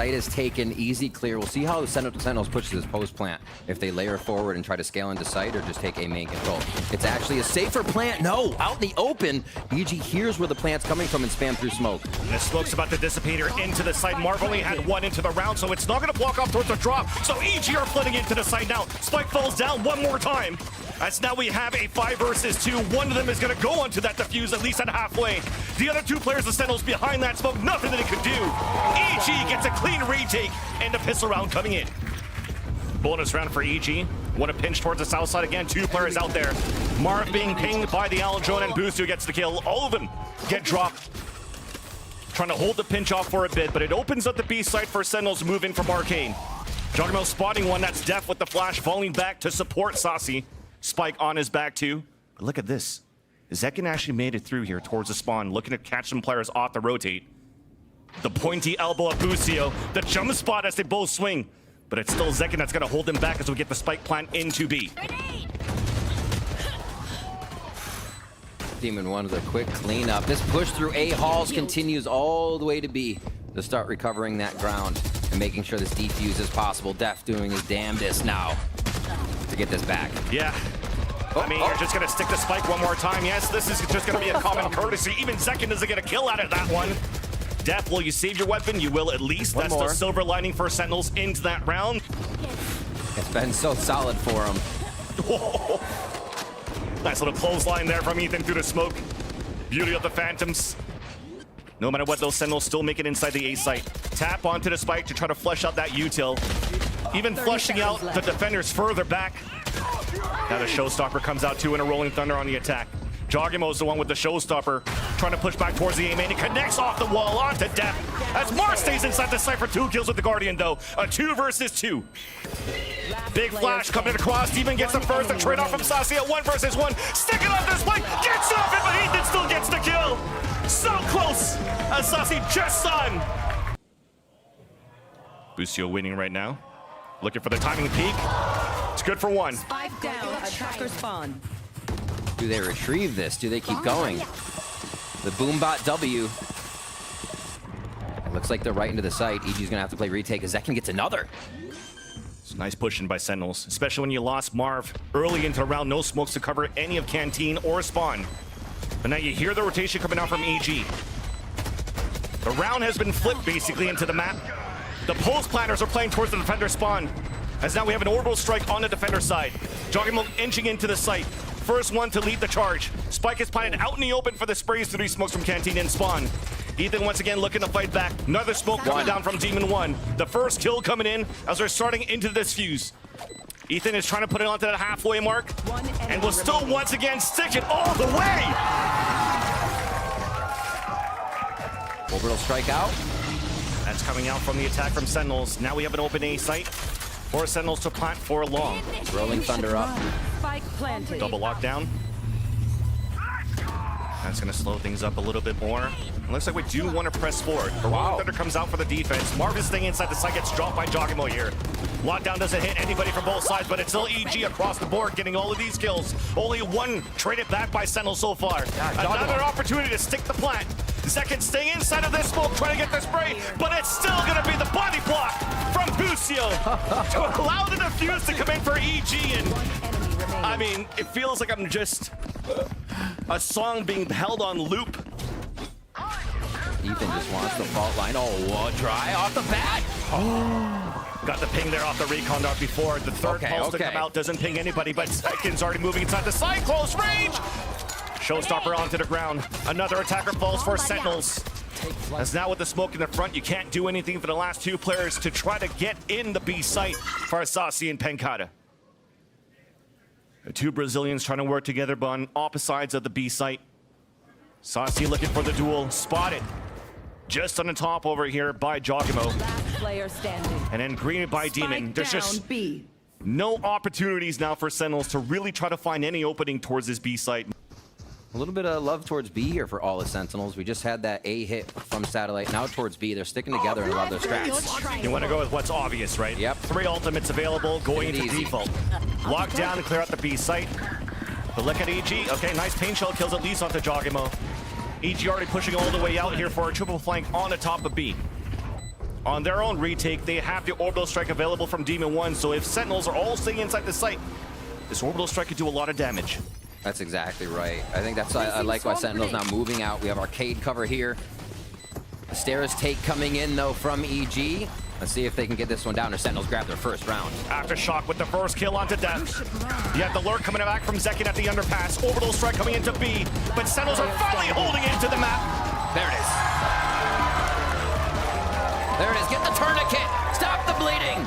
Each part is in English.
Site is taken, easy clear. We'll see how the Sentinels pushes this post plant. If they layer forward and try to scale into site or just take a main control. It's actually a safer plant. No, out in the open. EG hears where the plant's coming from and spam through smoke. The smoke's about to dissipate her into the site. Marv only had one into the round, so it's not going to block off towards the drop. So EG are flooding into the site now. Spike falls down one more time. As now we have a 5 versus 2. One of them is going to go onto that defuse at least at halfway. The other 2 players, the Sentinels, behind that smoke, nothing that it could do. EG gets a clean retake and a pistol round coming in. Bonus round for EG. Want to pinch towards the south side again. 2 players out there. Marv being pinged by the Aldrone, and Boostio gets the kill. All of them get dropped. Trying to hold the pinch off for a bit, but it opens up the B site for Sentinels to move in from Arcane. jawgemo spotting one. That's dephh with the flash, falling back to support Sacy. Spike on his back too. But look at this. Zekken actually made it through here towards the spawn, looking to catch some players off the rotate. The pointy elbow of Boostio, the jump spot as they both swing. But it's still Zekken that's going to hold him back as we get the spike plant into B. Demon one with a quick cleanup. This push through A halls continues all the way to B to start recovering that ground and making sure this defuse is possible. dephh doing his damnedest now to get this back. Yeah. I mean, you're just going to stick the spike one more time. Yes, this is just going to be a common courtesy. Even Zekken doesn't get a kill out of that one. dephh, will you save your weapon? You will at least. That's the silver lining for Sentinels into that round. It's been so solid for him. Whoa. Nice little clothesline there from Ethan through the smoke. Beauty of the Phantoms. No matter what, those Sentinels still make it inside the A site. Tap onto the spike to try to flush out that util. Even flushing out the defenders further back. Now the showstopper comes out too in a rolling thunder on the attack. jawgemo's the one with the showstopper, trying to push back towards the A main. He connects off the wall onto dephh. As Marv stays inside the site for 2 kills with the Guardian though. A 2 versus 2. Big flash coming across. Steven gets the first. A trade off from Sacy at 1 versus 1. Sticking off this spike. Gets off it, but Ethan still gets the kill. So close as Sacy just son. Boostio winning right now. Looking for the timing peak. It's good for 1. Spike down. Attacker spawn. Do they retrieve this? Do they keep going? The Boombot W. Looks like they're right into the site. EG's gonna have to play retake as Zekken gets another. It's nice pushing by Sentinels, especially when you lost Marv early into the round. No smokes to cover any of Canteen or Spawn. But now you hear the rotation coming out from EG. The round has been flipped basically into the map. The post planners are playing towards the defender spawn. As now we have an orbital strike on the defender side. jawgemo inching into the site. First one to lead the charge. Spike is planted out in the open for the sprays to 3 smokes from Canteen and Spawn. Ethan once again looking to fight back. Another smoke coming down from Demon 1. The first kill coming in as we're starting into this fuse. Ethan is trying to put it onto that halfway mark and will still once again stick it all the way. Orbital strike out. That's coming out from the attack from Sentinels. Now we have an open A site for Sentinels to plant for long. Rolling thunder up. Spike planted. Double lockdown. That's going to slow things up a little bit more. It looks like we do want to press forward. The rolling thunder comes out for the defense. Marv is staying inside the site, gets dropped by jawgemo here. Lockdown doesn't hit anybody from both sides, but it's still EG across the board getting all of these kills. Only 1 traded back by Sentinel so far. Another opportunity to stick the plant. Zekken staying inside of this smoke, trying to get the spray, but it's still going to be the body block from Boostio to allow the defuse to come in for EG. And I mean, it feels like I'm just a song being held on loop. Ethan just wants the fault line. Oh, dry off the bat. Got the ping there off the recon dart before. The third pulse to come out doesn't ping anybody, but Zekken's already moving inside the side, close range. Showstopper onto the ground. Another attacker falls for Sentinels. As now with the smoke in the front, you can't do anything for the last 2 players to try to get in the B site for Sacy and pANcada. The 2 Brazilians trying to work together but on opposite sides of the B site. Sacy looking for the duel, spotted. Just on the top over here by jawgemo. Last player standing. And then greeted by Demon. There's just B. no opportunities now for Sentinels to really try to find any opening towards this B site. A little bit of love towards B here for all the Sentinels. We just had that A hit from Satellite. Now towards B, they're sticking together and love their strats. You want to go with what's obvious, right? Yep. 3 ultimates available, going into default. Lock down and clear out the B site. But look at EG. Okay, nice pain shell kills at least onto jawgemo. EG already pushing all the way out here for a triple flank on the top of B. on their own retake, they have the orbital strike available from Demon 1, so if Sentinels are all staying inside the site, this orbital strike could do a lot of damage. That's exactly right. I think that's I like why Sentinel's now moving out. We have arcade cover here. The stairs take coming in though from EG. Let's see if they can get this one down, or Sentinels grab their first round. Aftershock with the first kill onto dephh. You have the lurk coming back from zekken at the underpass. Orbital strike coming into B, but Sentinels are finally holding into the map. There it is. There it is. Get the tourniquet. Stop the bleeding.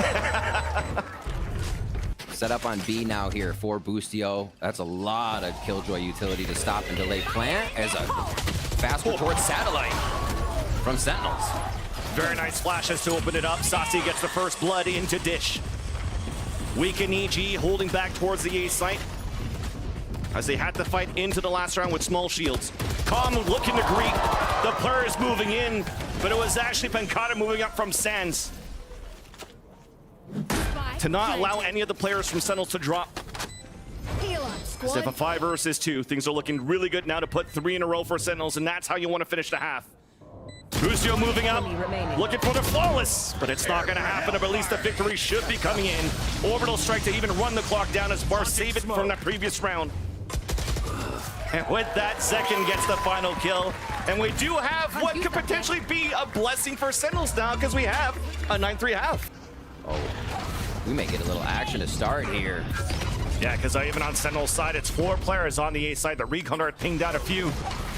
Set up on B now here for Boostio. That's a lot of Killjoy utility to stop and delay plant as a fast towards satellite from Sentinels. Very nice flashes to open it up. Sacy gets the first blood into dish. Weaken EG holding back towards the A site as they had to fight into the last round with small shields. Calm looking to greet. The players moving in, but it was actually pANcada moving up from Sands to not allow any of the players from Sentinels to drop. So if a 5 versus 2, things are looking really good now to put 3 in a row for Sentinels, and that's how you want to finish the half. Boostio moving up, looking for the flawless, but it's not going to happen, but at least the victory should be coming in. Orbital strike to even run the clock down as Bar save it from that previous round. And with that, zekken gets the final kill. And we do have what could potentially be a blessing for Sentinels now, because we have a 9-3 half. Oh, we may get a little action to start here. Yeah, because even on Sentinel's side, it's 4 players on the A side. The recon are pinged out a few.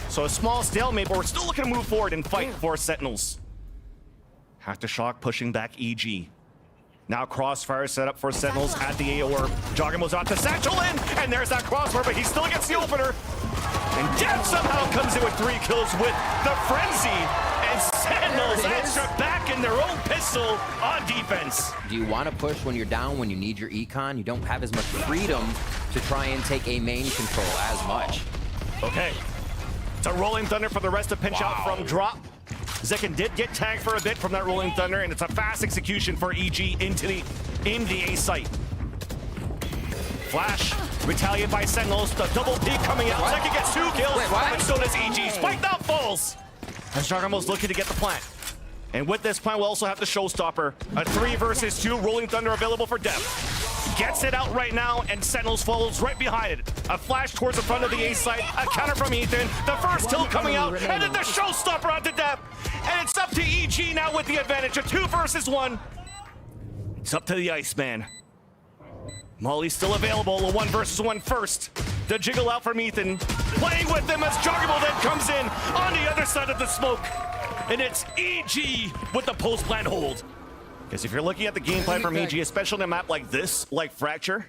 So a small stalemate, but we're still looking to move forward and fight for Sentinels. Aftershock pushing back EG. Now crossfire set up for Sentinels at the A orb. jawgemo's out to satchel in, and there's that crossfire, but he still gets the opener. And dephh somehow comes in with 3 kills with the frenzy. And Sentinels extra back in their own pistol on defense. Do you want to push when you're down, when you need your econ? You don't have as much freedom to try and take a main control as much. Okay. It's a Rolling Thunder for the rest of pinch out from drop. Zekken did get tagged for a bit from that Rolling Thunder, and it's a fast execution for EG in the A site. Flash, retaliated by Sentinels, the double peek coming out. Zekken gets 2 kills, and so does EG. Spike now falls. As jawgemo's looking to get the plant. And with this plant, we'll also have the showstopper. A 3 versus 2 Rolling Thunder available for dephh. Gets it out right now, and Sentinels follows right behind it. A flash towards the front of the A site, a counter from Ethan, the first kill coming out, and then the showstopper onto dephh. And it's up to EG now with the advantage, a 2 versus 1. It's up to the Iceman. Molly's still available, a 1 versus 1 first. The jiggle out from Ethan, playing with them as jawgemo then comes in on the other side of the smoke. And it's EG with the post-plant hold. Because if you're looking at the gameplay from EG, especially on a map like this, like Fracture,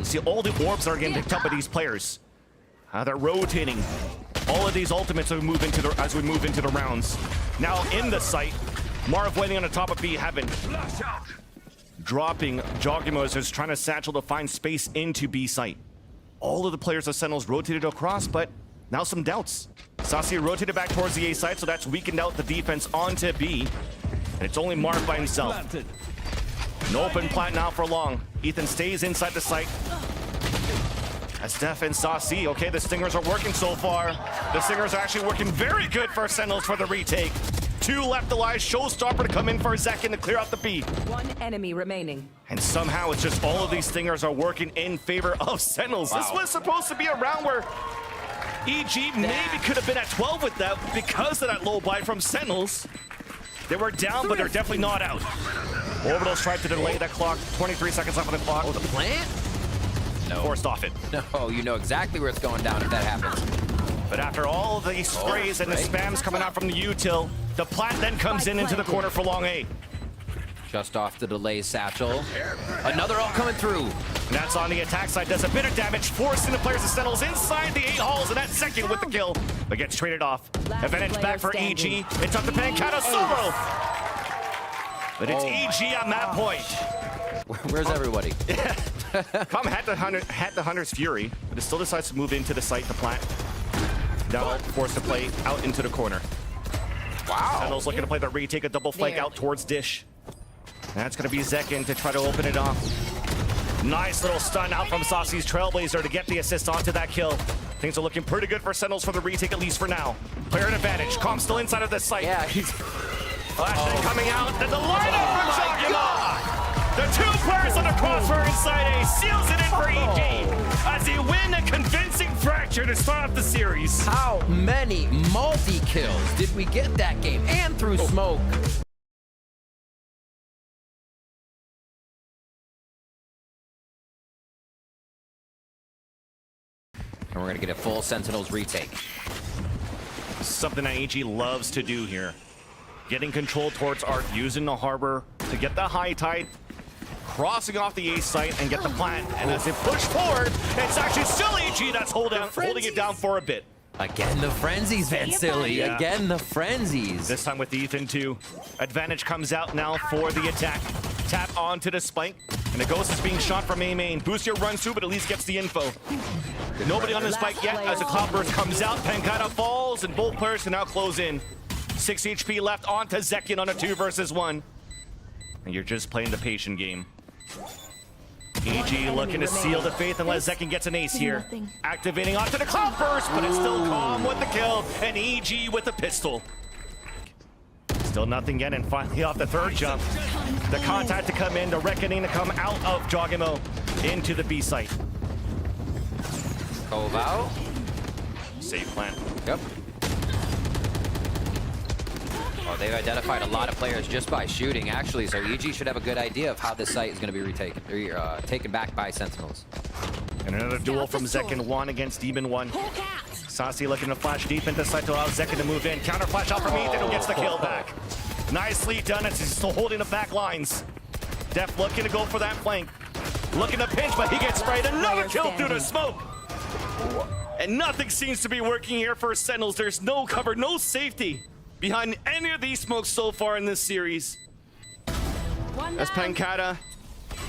see all the orbs are getting picked up by these players. They're rotating. All of these ultimates as we move into the rounds. Now in the site, Marv waiting on the top of B heaven. Dropping jawgemo as he's trying to satchel to find space into B site. All of the players of Sentinels rotated across, but now some doubts. Sacy rotated back towards the A site, so that's weakened out the defense onto B. And it's only Marv by himself. An open plant now for long. Ethan stays inside the site. As dephh and Sacy, okay, the Stingers are working so far. The Stingers are actually working very good for Sentinels for the retake. 2 left alive, showstopper to come in for zekken to clear out the B. 1 enemy remaining. And somehow it's just all of these Stingers are working in favor of Sentinels. Wow. This was supposed to be a round where EG maybe could have been at 12 with that because of that low buy from Sentinels. They were down, but they're definitely not out. Orbital strike to delay that clock. 23 seconds left on the clock. Oh, the plant? No. Forced off it. No, you know exactly where it's going down if that happens. But after all of these sprays and the spams coming out from the util, the plant then comes into the corner for long A. Just off the delay satchel. Another ult coming through. And that's on the attack side. Does a bit of damage, forcing the players of Sentinels inside the 8 halls, and that's zekken with the kill. But gets traded off. Advantage back for EG. It's up to pANcada solo. But it's EG on that point. Where's everybody? Come had the Hunter's Fury, but it still decides to move into the site to plant. Now forced to play out into the corner. Wow. Sentinels looking to play the retake, a double flank out towards dish. That's going to be zekken to try to open it off. Nice little stun out from Sacy's Trailblazer to get the assist onto that kill. Things are looking pretty good for Sentinels for the retake, at least for now. Player at advantage. Calm still inside of this site. Yeah, Flashing coming out, then the lineup from jawgemo. The two players on the crossfire inside A seals it in for EG as they win a convincing fracture to start off the series. How many multi-kills did we get that game? And through smoke. And we're going to get a full Sentinels retake. Something that EG loves to do here. Getting control towards Arc, using the harbor to get the high tide, crossing off the A site and get the plant. And as they push forward, it's actually still EG that's holding it down for a bit. Again, the frenzies, VanSilly. Yeah. Again, the frenzies. This time with Ethan too. Advantage comes out now for the attack. Tap onto the spike. And the ghost is being shot from A main. Boostio runs through, but at least gets the info. Nobody on the spike yet as the cloudburst comes out. pANcada falls, and both players can now close in. 6 HP left onto zekken on a 2 versus 1. And you're just playing the patient game. EG looking to seal the faith unless zekken gets an ace here. Activating onto the cloudburst, but it's still calm with the kill. And EG with the pistol. Still nothing yet, and finally off the third jump. The contact to come in, the reckoning to come out of jawgemo into the B site. Cove out. Safe plant. Yep. Oh, they've identified a lot of players just by shooting, actually, so EG should have a good idea of how this site is going to be retaken, or taken back by Sentinels. And another duel from zekken, 1 against Demon 1. Sacy looking to flash deep into site to allow zekken to move in. Counter flash out from Ethan, who gets the kill back. Nicely done, as he's still holding the back lines. dephh looking to go for that flank. Looking to pinch, but he gets sprayed. Another kill through the smoke. And nothing seems to be working here for Sentinels. There's no cover, no safety behind any of these smokes so far in this series. As pANcada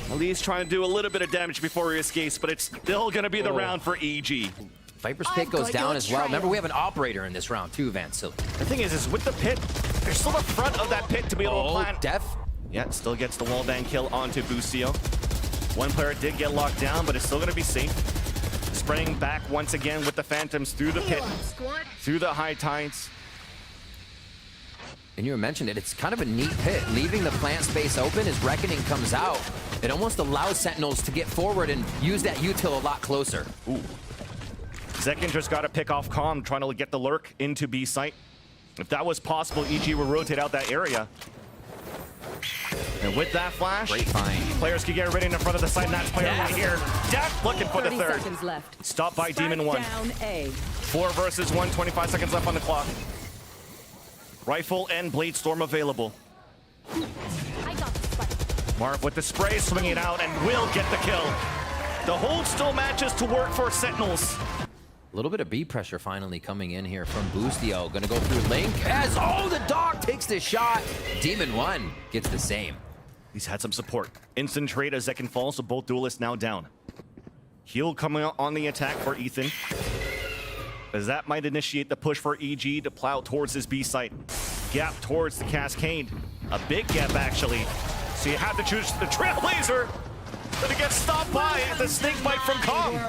at least trying to do a little bit of damage before he escapes, but it's still going to be the round for EG. Viper's pit goes down as well. Remember, we have an operator in this round too, VanSilly. The thing is with the pit, there's still a front of that pit to be able to plant. dephh. Yeah, still gets the wallbang kill onto Boostio. One player did get locked down, but it's still going to be safe. Spraying back once again with the Phantoms through the pit, through the high tides. And you mentioned it, it's kind of a neat pit. Leaving the plant space open as Reckoning comes out, it almost allows Sentinels to get forward and use that util a lot closer. Ooh. zekken just got to pick off Calm, trying to get the lurk into B site. If that was possible, EG would rotate out that area. And with that flash, Great find. Players can get ready in the front of the site, and that's player right here. dephh looking for the 30 third. seconds left. Stopped by Spike Demon 1. Down A. 4 versus 1, 25 seconds left on the clock. Rifle and Blade Storm available. Marv with the spray, swinging it out, and will get the kill. The hold still matches to work for Sentinels. A little bit of B pressure finally coming in here from Boostio. Gonna go through Link as, the dog takes the shot. Demon 1 gets the same. He's had some support. Instant trade as zekken falls, so both duelists now down. Heal coming out on the attack for Ethan, as that might initiate the push for EG to plow towards his B site. Gap towards the Cascade. A big gap, actually. So you have to choose the Trailblazer, but it gets stopped by the snake bite from Calm.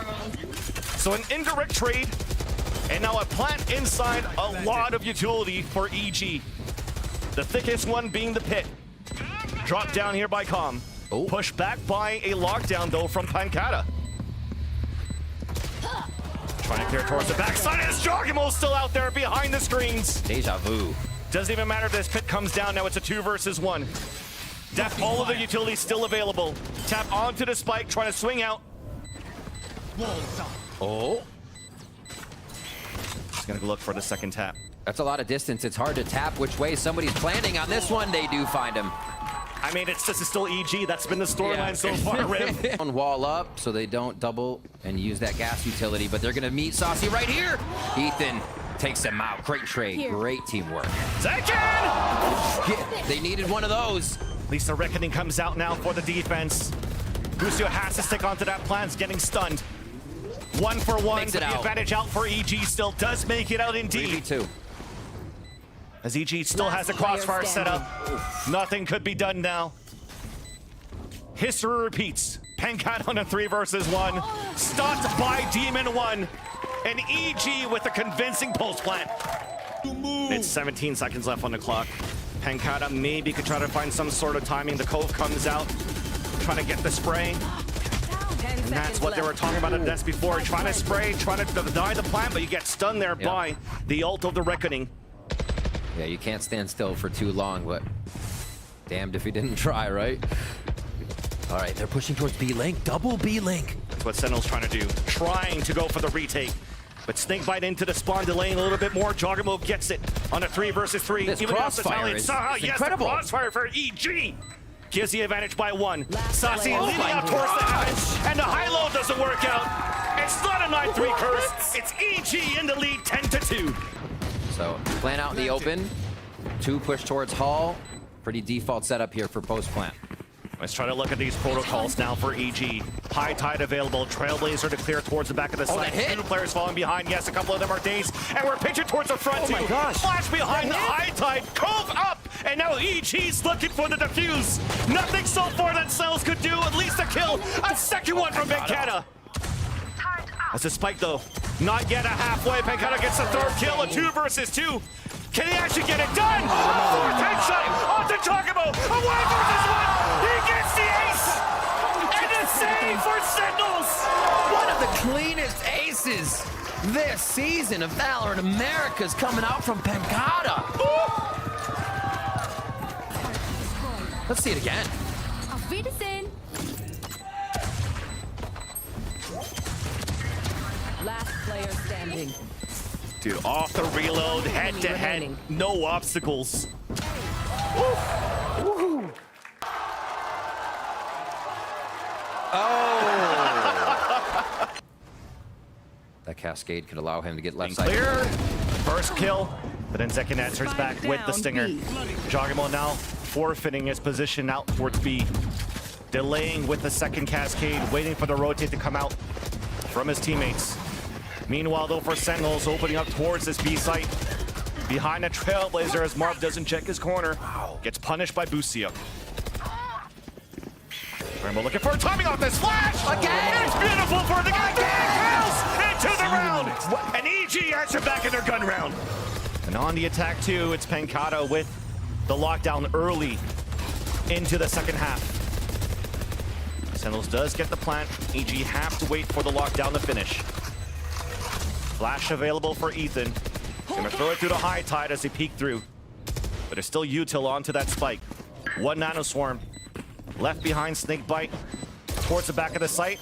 So an indirect trade, and now a plant inside, a lot of utility for EG. The thickest one being the pit. Dropped down here by Calm. Pushed back by a lockdown, though, from pANcada. Trying to clear towards the backside, as jawgemo's still out there behind the screens. Deja vu. Doesn't even matter if this pit comes down, now it's a 2 versus 1. dephh, all of the utilities still available. Tap onto the spike, trying to swing out. He's gonna go look for the second tap. That's a lot of distance. It's hard to tap which way somebody's planning. On this one, they do find him. I mean, this is still EG. That's been the storyline so far, Riv. Wall up so they don't double and use that gas utility, but they're gonna meet Sacy right here. Ethan takes him out. Great trade, great teamwork. zekken! They needed one of those. At least the reckoning comes out now for the defense. Boostio has to stick onto that plant, getting stunned. 1 for 1, Makes but it the out. advantage out for EG still does make it out indeed. 3v2. As EG still has a crossfire set up. Nothing could be done now. History repeats. pANcada on a 3 versus 1. Stopped by Demon 1. And EG with a convincing post plant. It's 17 seconds left on the clock. pANcada maybe could try to find some sort of timing. The Cove comes out, trying to get the spray. 10 And that's what they were talking about at the desk before. Trying to spray, trying to deny the plant, but you get stunned there by the ult of the Reckoning. Yeah, you can't stand still for too long, but damned if you didn't try, right? All right, they're pushing towards B-Link, double B-Link. That's what Sentinels trying to do. Trying to go for the retake. But Snakebite into the spawn, delaying a little bit more. Jawgemo gets it on a 3 versus 3. This Even crossfire is incredible. The crossfire for EG. Gives the advantage by 1. Sacy player. leading out towards the heavens, and the high-low doesn't work out. It's not a 9-3 curse. It's EG in the lead, 10-2. So plant out in the open, 2 push towards Hall. Pretty default setup here for post plant. Let's try to look at these protocols now for EG. High tide available, Trailblazer to clear towards the back of the site. that hit? 2 players falling behind. Yes, a couple of them are dazed, and we're pitching towards the front too. my gosh. Flash behind the high tide, Cove up, and now EG's looking for the defuse. Nothing so far that Sentinels could do, at least a kill. A second one from pANcada. That's a spike though. Not yet a halfway. pANcada gets the 3rd kill, a 2 versus 2. Can he actually get it done? 4th headshot onto jawgemo. A 1 versus 1. He gets the ace. And a save for Sentinels. One of the cleanest aces this season of Valorant America's coming out from pANcada. Let's see it again. Auf Wiedersehen. Last player standing. Dude, off the reload, head to head, remaining. no obstacles. That cascade could allow him to get left Being side. cleared. First kill, but then Zekken answers back with the down, stinger. B. Jawgemo now forfeiting his position out towards B. Delaying with the second cascade, waiting for the rotate to come out from his teammates. Meanwhile, though, for Sentinels, opening up towards this B site. Behind a Trailblazer as Marv doesn't check his corner. Gets punished by Boostio. Rainbow looking for a timing off this flash! Again! It's beautiful for the guy getting kills into the round! And EG answer back in their gun round. And on the attack too, it's pANcada with the lockdown early into the second half. Sentinels does get the plant. EG have to wait for the lockdown to finish. Flash available for Ethan. Gonna throw it through the high tide as they peek through. But it's still util onto that spike. 1 nanoswarm. Left behind Snakebite towards the back of the site.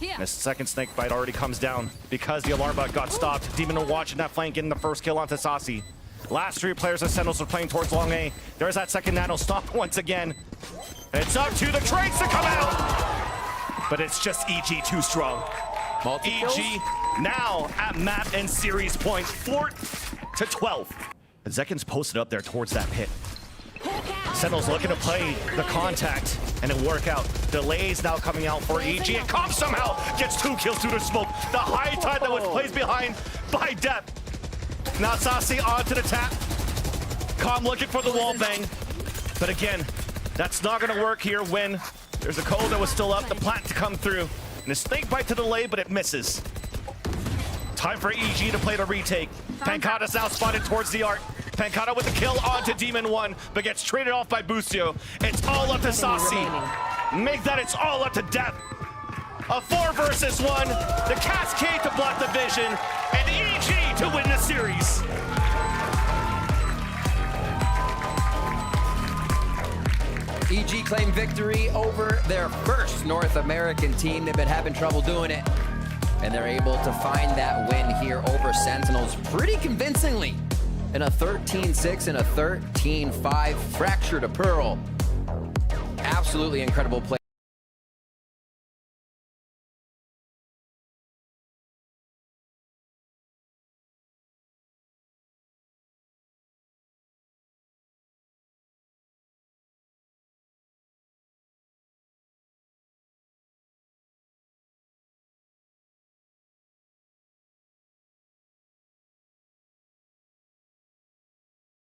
And the second Snakebite already comes down because the alarm bot got stopped. Demon will watch in that flank, getting the first kill onto Sacy. Last 3 players of Sentinels are playing towards long A. There's that second nano stop once again. And it's up to the trades to come out. But it's just EG too strong. Multi-kills? EG now at map and series point, 4-12. Zekken's posted up there towards that pit. Sentinels looking to play the contact and it work out. Delays now coming out for EG. And Comp somehow gets 2 kills through the smoke. The high tide that was placed behind by dephh. Now Sacy onto the tap. Comp looking for the wall bang. But again, that's not gonna work here when there's a code that was still up, the plant to come through. And a Snakebite to delay, but it misses. Time for EG to play the retake. pANcada's now spotted towards the arc. pANcada with the kill onto Demon 1, but gets traded off by Boostio. It's all up to Sacy. Make that it's all up to dephh. A 4 versus 1. The cascade to block the vision, and EG to win the series. EG claimed victory over their first North American team. They've been having trouble doing it, and they're able to find that win here over Sentinels pretty convincingly in a 13-6 and a 13-5 fracture to pearl. Absolutely incredible play.